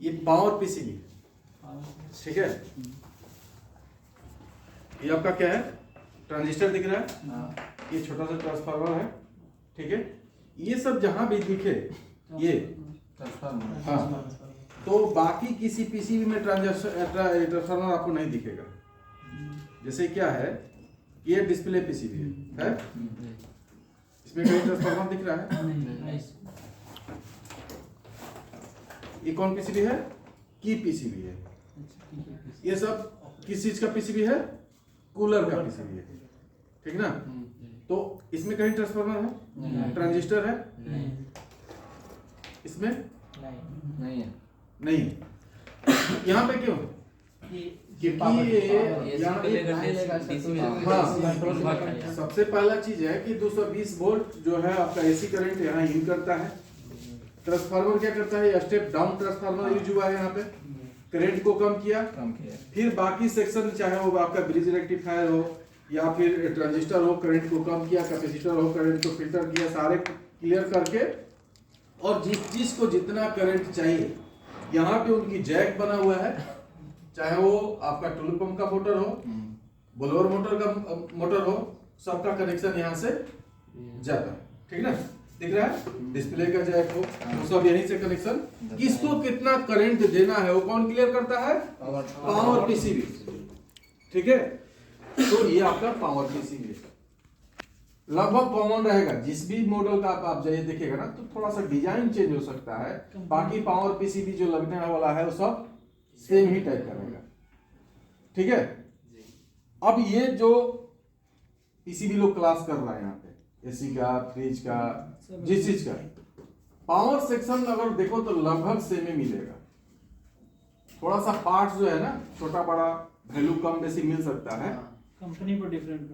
ये power PCB, ठीक है। ये आपका क्या है, ट्रांजिस्टर दिख रहा है, ये छोटा सा ट्रांसफार्मर है, ठीक है। ये सब जहां भी दिखे ये ट्रांसफार्मर, हाँ, तो बाकी किसी पीसीबी में ट्रांसफार्मर आपको नहीं दिखेगा। जैसे क्या है, ये डिस्प्ले पीसीबी है, इसमें कहीं ट्रांसफार्मर दिख रहा है? ये कौन पीसीबी है? की पीसीबी है। ये सब किस चीज का पीसीबी है? कूलर का पीसीबी है, ठीक ना। तो इसमें कहीं ट्रांसफार्मर है? ट्रांजिस्टर है? इसमें नहीं है, नहीं है। यहाँ पे क्यों? हाँ, सबसे पहला चीज है कि 220 वोल्ट जो है आपका एसी करंट यहाँ इन करता है। ट्रांसफार्मर क्या करता है? स्टेप डाउन ट्रांसफार्मर यूज हुआ है यहाँ पे, करंट को कम किया। फिर बाकी सेक्शन, चाहे वो आपका ब्रिज रेक्टिफायर हो या फिर ट्रांजिस्टर हो, करंट को कम किया, कैपेसिटर हो, करंट को फिल्टर किया, सारे क्लियर करके, और जिस चीज को जितना करंट चाहिए, यहाँ पे उनकी जैक बना हुआ है, चाहे वो आपका टूल पंप का मोटर हो, ब्लोअर मोटर का मोटर हो, सबका कनेक्शन यहाँ से जाता है, ठीक ना। दिख रहा है, डिस्प्ले का जैक हो, वो सब यहीं से कनेक्शन। किसको कितना करंट देना है वो कौन क्लियर करता है? पावर पीसीबी, ठीक है। तो ये आपका पावर पीसीबी लगभग कॉमन रहेगा, जिस भी मॉडल का आप जाइए देखिएगा ना, तो थोड़ा सा डिजाइन चेंज हो सकता है, बाकी पावर पीसीबी जो लगने वाला है वो सब सेम ही टाइप का रहेगा, ठीक है। अब ये जो पीसीबी लोग क्लास कर रहा है यहाँ पे, एसी का, फ्रिज का, जिस चीज का पावर सेक्शन अगर देखो तो लगभग सेम ही मिलेगा। थोड़ा सा पार्ट्स जो है ना, छोटा बड़ा वैल्यू कम बेसी मिल सकता है, कंपनी पर डिफरेंट,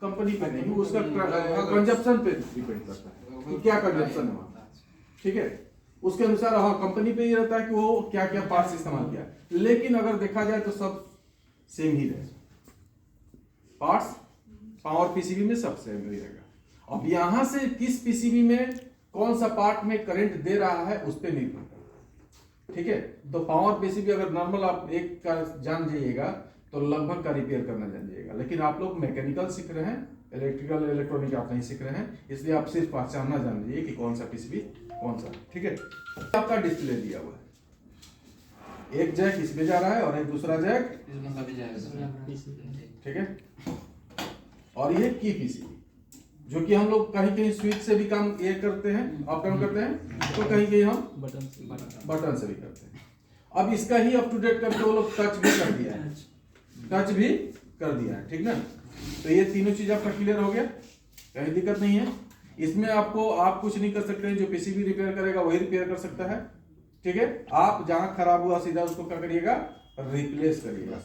कंपनी पे नहीं, उसका कंजप्शन पे डिपेंड करता है कि क्या कंजप्शन है वहाँ, ठीक है। उसके अनुसार हाँ, कंपनी पे ये रहता है कि वो क्या क्या पार्ट्स इस्तेमाल किया, लेकिन अगर देखा जाए तो सब सेम ही रहेगा। पार्ट्स पावर पीसीबी में सब सेम ही रहेगा। अब यहां से किस पीसीबी में कौन सा पार्ट में करंट दे रहा है उस पर निर्भर करता है, ठीक है। तो पावर पीसीबी अगर नॉर्मल आप एक का जान जाइएगा तो लगभग का रिपेयर करना जान जाइएगा, लेकिन आप लोग मैकेनिकल सीख रहे हैं, इलेक्ट्रिकल इलेक्ट्रॉनिक आप नहीं सीख रहे हैं, इसलिए आप सिर्फ पहचानना जान जाइए कि कौन सा पीसीबी कौन सा, ठीक है। आपका डिस्प्ले दिया हुआ है, एक जैक इसमें जा रहा है और एक दूसरा जैक इसमें भी जाएगा, ठीक है। और ये की पीसीबी जो कि हम लोग कहीं कहीं स्विच से भी काम ये करते हैं, अप डाउन करते हैं, तो कहीं कहीं हम बटन से भी करते हैं। अब इसका ही अप टू डेट करके वो लोग टच भी कर दिया है, टच भी कर दिया है, ठीक ना। तो ये तीनों चीज आपका क्लियर हो गया, कहीं दिक्कत नहीं है इसमें। आपको आप कुछ नहीं कर सकते हैं, जो पीसीबी रिपेयर करेगा वही रिपेयर कर सकता है, ठीक है। आप जहां खराब हुआ सीधा उसको क्या करिएगा, रिप्लेस करिएगा,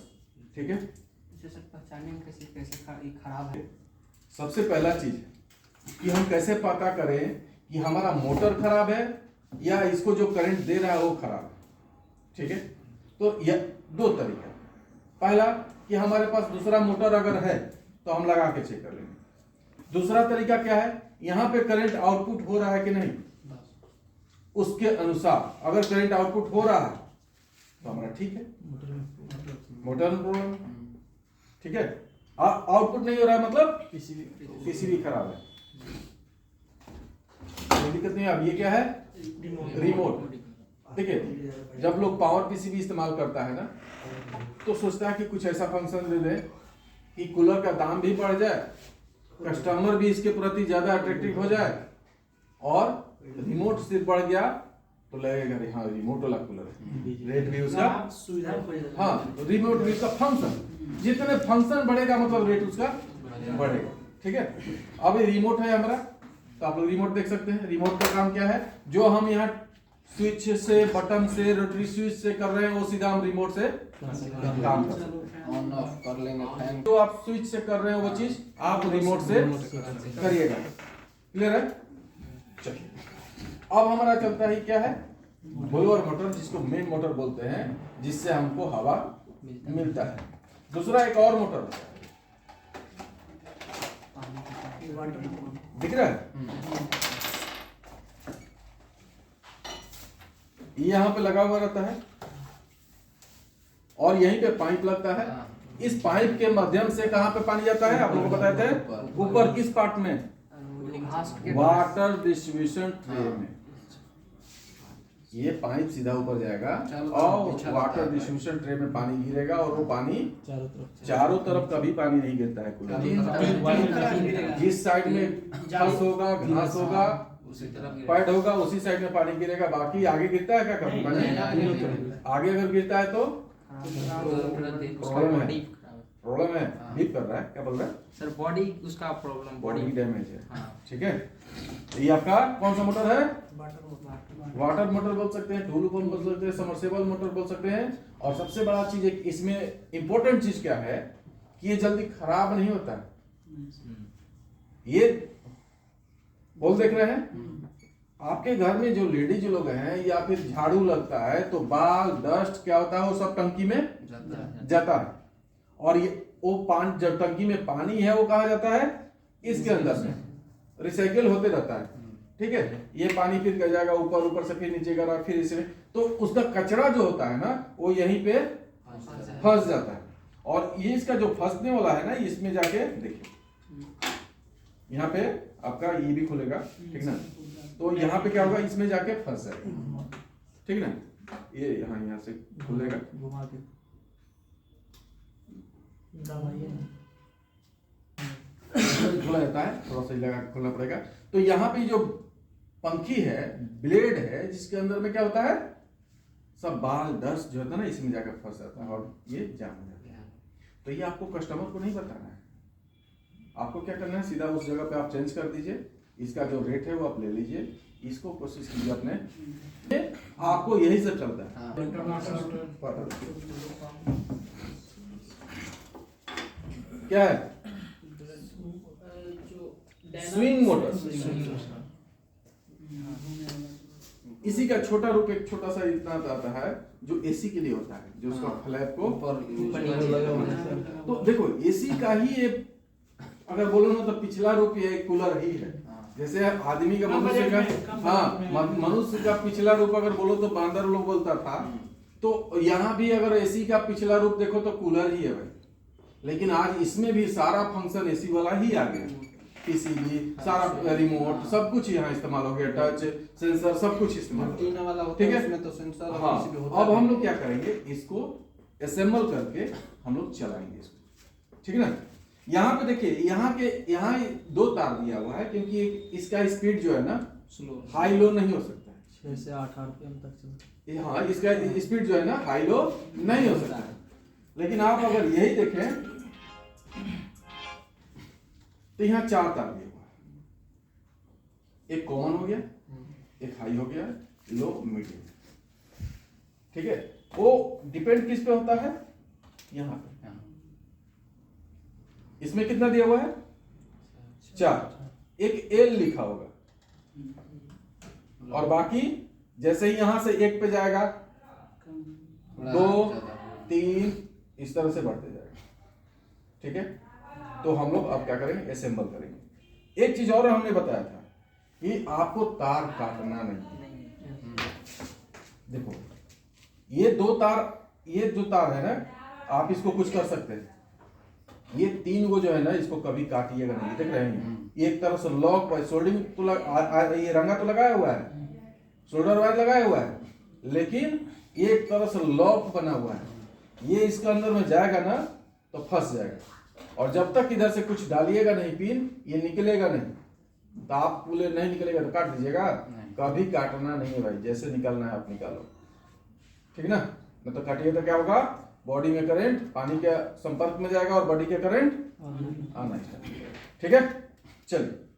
ठीक है। पहचानने में कैसे खराब है? सबसे पहला चीज कि हम कैसे पता करें कि हमारा मोटर खराब है या इसको जो करंट दे रहा है वो खराब है, ठीक है। तो यह दो तरीका, पहला कि हमारे पास दूसरा मोटर अगर है तो हम लगा के चेक कर लेंगे। दूसरा तरीका क्या है, यहां पे करंट आउटपुट हो रहा है कि नहीं, उसके अनुसार अगर करंट आउटपुट हो रहा है तो हमारा ठीक है, मोटर में प्रॉब्लम, ठीक है। आउटपुट नहीं हो रहा है मतलब पीसीबी खराब है, कोई दिक्कत नहीं। अब ये क्या है, रिमोट, ठीक है। जब लोग पावर पीसीबी इस्तेमाल करता है ना तो सोचता है कि कुछ ऐसा फंक्शन दे दे कि कूलर का दाम भी बढ़ जाए, कस्टमर भी इसके प्रति ज्यादा अट्रैक्टिव हो जाए, और रिमोट से बढ़ गया तो लगेगा हाँ रिमोट वाला कूलर है, रेट भी उसका सुविधा, हाँ रिमोट भी उसका फंक्शन, जितने फंक्शन बढ़ेगा मतलब रेट उसका बढ़ेगा, ठीक है। अब ये रिमोट है हमारा, तो आप लोग रिमोट देख सकते हैं। रिमोट का काम क्या है, जो हम यहाँ स्विच से, बटन से, रोटरी स्विच से कर रहे हैं वो सीधा हम रिमोट से काम ऑन ऑफ कर लेंगे, फैन तो आप स्विच से कर रहे हैं वो चीज आप रिमोट से करिएगा, क्लियर है। चलिए अब हमारा चलता है क्या है, ब्लोअर मोटर, जिसको मेन मोटर बोलते हैं, जिससे हमको हवा मिलता है। दूसरा एक और मोटर दिख रहा है, ये यहाँ पे लगा हुआ रहता है, और यहीं पे पाइप लगता है। इस पाइप के माध्यम से कहाँ पे पानी जाता है, आप लोगों को बताए थे ऊपर किस पार्ट में, वाटर डिस्ट्रीब्यूशन ट्रे में। ये पाइप सीधा ऊपर जाएगा और वाटर डिस्ट्रीब्यूशन ट्रे में पानी गिरेगा और वो पानी चारों तरफ कभी पानी नहीं गिरता है कूलर। जिस साइड में घास होगा, घास होगा, पैड होगा, उसी साइड में पानी गिरेगा। बाकी आगे गिरता है क्या कभी पानी? आगे अगर गिरता है तो प्रॉब्लम है। बीप कर रहा है, क्या बोल रहा है सर? बॉडी उसका प्रॉब्लम, बॉडी डैमेज है। ठीक है, ये आपका कौन सा मोटर है? वाटर मोटर बोल सकते हैं, टूलू पंप बोल सकते हैं, सबमर्सिबल मोटर बोल सकते हैं। और सबसे बड़ा चीज इसमें इंपॉर्टेंट चीज क्या है कि ये जल्दी खराब नहीं होता है। ये बोल देख रहे हैं, आपके घर में जो लेडीज लोग हैं या फिर झाड़ू लगता है तो बाल डस्ट क्या होता है वो सब टंकी में जाता है। और ये वो पानी, जब टंकी में पानी है वो कहा जाता है इसके अंदर में रिसाइकिल होते रहता है। ठीक है, ये पानी फिर क्या जाएगा ऊपर, ऊपर से फिर नीचे गिरा, फिर इसमें, तो उसका कचरा जो होता है ना वो यहीं पे फंस जाता है। और ये इसका जो फंसने वाला है ना, इसमें जाके देखिए यहाँ पे आपका ये भी खुलेगा, ठीक ना, तो यहाँ पे क्या होगा, इसमें जाके फंस जाएगा। ठीक ना, ये यहाँ से खुलेगा, खुला जाता है, थोड़ा सा लगा के खोलना पड़ेगा। तो यहाँ पे जो पंखी है, ब्लेड है, जिसके अंदर में क्या होता है, सब बाल डस्ट जो होता है ना इसमें जाकर फंस जाता है और ये जाम हो जाता है। तो ये आपको कस्टमर को नहीं बताना है, आपको क्या करना है, सीधा उस जगह पे आप चेंज कर दीजिए। इसका जो रेट है वो आप ले लीजिए, इसको कोशिश कीजिए अपने, आपको यही सब चलता है। क्या है, स्विंग मोटर। इसी का छोटा रूप एक छोटा सा इतना आता है जो एसी के लिए होता है, जो उसका फ्लैप को तो देखो एसी का ही एक अगर बोलो ना तो पिछला रूप ये कूलर ही है। जैसे आदमी का, मनुष्य का, मनुष्य का पिछला रूप अगर बोलो तो बांदर लोग बोलता था, तो यहाँ भी अगर एसी का पिछला रूप देखो तो कूलर ही है भाई। लेकिन आज इसमें भी सारा फंक्शन एसी वाला ही आ गया, पीसीबी, सारा रिमोट, सब कुछ यहाँ इस्तेमाल हो गया, टच सेंसर सब कुछ इस्तेमाल हो। ठीक है, तो सेंसर हाँ। अब हम लोग क्या करेंगे, इसको असेंबल करके हम लोग चलाएंगे इसको। ठीक है ना, यहाँ पे देखिए, यहाँ दो तार दिया हुआ है, क्योंकि इसका स्पीड जो है ना स्लो, हाई लो नहीं हो सकता है, 6 से 8 आरपीएम तक चलता है। हाँ, इसका स्पीड जो है ना हाई लो नहीं हो सकता है। लेकिन आप अगर यही देखें तो यहाँ 4 तार दिया हुआ है, एक कॉमन हो गया, एक हाई हो गया, लो, मीडियम। ठीक है, वो डिपेंड किस पे होता है, यहाँ पे। इसमें कितना दिया हुआ है, 4, एक एल लिखा होगा, और बाकी जैसे ही यहां से 1 पे जाएगा, 2, 3 इस तरह से बढ़ते जाएगा। ठीक है, तो हम लोग अब क्या करेंगे, असेंबल करेंगे। एक चीज और हमने बताया था कि आपको तार काटना नहीं। देखो ये जो तार है ना, आप इसको कुछ कर सकते हैं। ये 3 गो जो है ना, इसको कभी काटिएगा नहीं। देख रहे हैं, एक तरफ से लॉक वायर सोल्डिंग तो ये रंगा तो लगाया हुआ है, सोल्डर वायर लगाया हुआ है, लेकिन एक तरफ से लॉक बना हुआ है। ये इसके अंदर में जाएगा ना तो फंस जाएगा, और जब तक इधर से कुछ डालिएगा नहीं पिन, ये निकलेगा नहीं। तो आप पूरे नहीं निकलेगा तो काट दीजिएगा, कभी काटना नहीं है भाई, जैसे निकालना है आप निकालो। ठीक है ना, नहीं तो काटिए तो क्या होगा, बॉडी में करंट पानी के संपर्क में जाएगा और बॉडी के करंट आना है। ठीक है, चलिए।